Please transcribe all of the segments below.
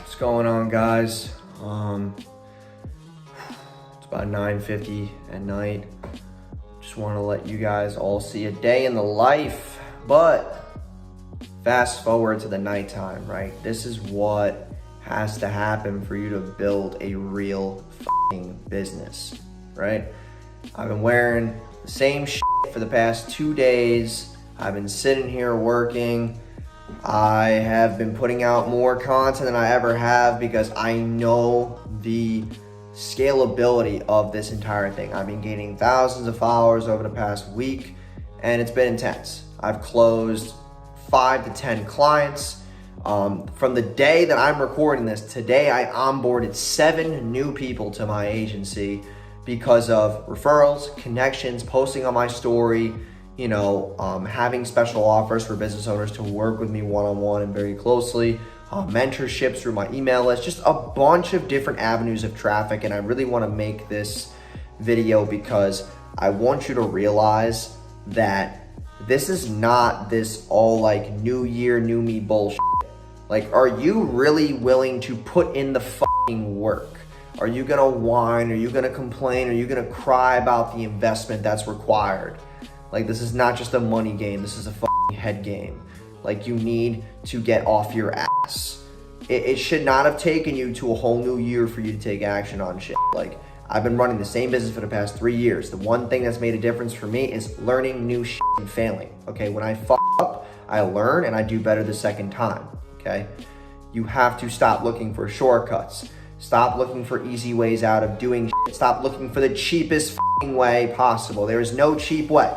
What's going on, guys? It's about 9:50 at night. Just want to let you guys all see a day in the life, but fast forward to the nighttime, right? This is what has to happen for you to build a real fucking business, right? I've been wearing the same shit for the past 2 days. I've been sitting here working. I have been putting out more content than I ever have because I know the scalability of this entire thing. I've been gaining thousands of followers over the past week, and it's been intense. I've closed 5 to 10 clients. From the day that I'm recording this, today I onboarded 7 new people to my agency because of referrals, connections, posting on my story, having special offers for business owners to work with me one-on-one and very closely, mentorships through my email list, just a bunch of different avenues of traffic. And I really want to make this video because I want you to realize that this is not this all like new year, new me bullshit. Like, are you really willing to put in the fucking work? Are you gonna whine? Are you gonna complain? Are you gonna cry about the investment that's required? Like, this is not just a money game. This is a fucking head game. Like, you need to get off your ass. It should not have taken you to a whole new year for you to take action on shit. Like, I've been running the same business for the past 3 years. The one thing that's made a difference for me is learning new shit and failing. Okay, when I fuck up, I learn and I do better the second time. Okay, you have to stop looking for shortcuts. Stop looking for easy ways out of doing shit. Stop looking for the cheapest fucking way possible. There is no cheap way.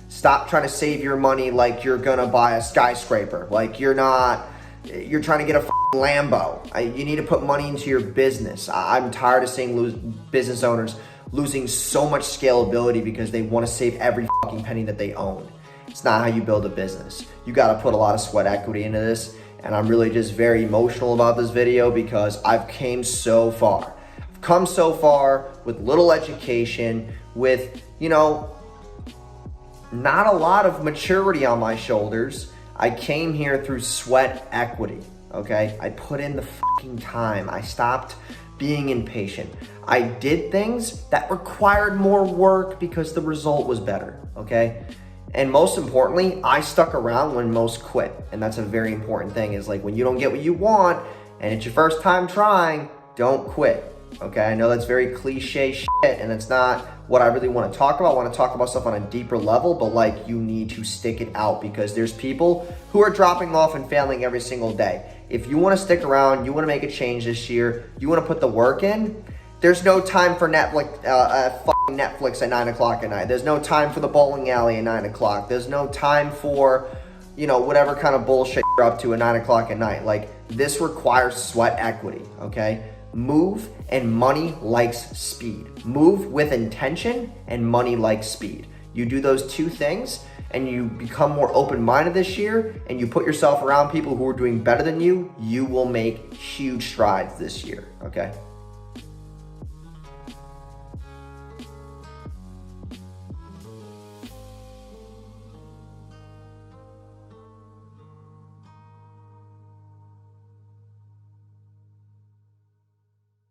Stop trying to save your money like you're gonna buy a skyscraper. Like you're trying to get a fucking Lambo. You need to put money into your business. I'm tired of seeing business owners losing so much scalability because they want to save every fucking penny that they own. It's not how you build a business. You gotta put a lot of sweat equity into this. And I'm really just very emotional about this video because I've come so far. I've come so far with little education, with, not a lot of maturity on my shoulders. I came here through sweat equity, okay? I put in the fucking time. I stopped being impatient. I did things that required more work because the result was better, okay? And most importantly, I stuck around when most quit. And that's a very important thing, is like when you don't get what you want and it's your first time trying, don't quit. Okay, I know that's very cliche shit and it's not what I really want to talk about. I want to talk about stuff on a deeper level, but like you need to stick it out because there's people who are dropping off and failing every single day. If you want to stick around, you want to make a change this year, you want to put the work in, there's no time for Netflix at 9 o'clock at night. There's no time for the bowling alley at 9 o'clock. There's no time for, whatever kind of bullshit you're up to at 9 o'clock at night. Like, this requires sweat equity, okay? Move, and money likes speed. Move with intention, and money likes speed. You do those two things, and you become more open-minded this year, and you put yourself around people who are doing better than you, you will make huge strides this year, okay?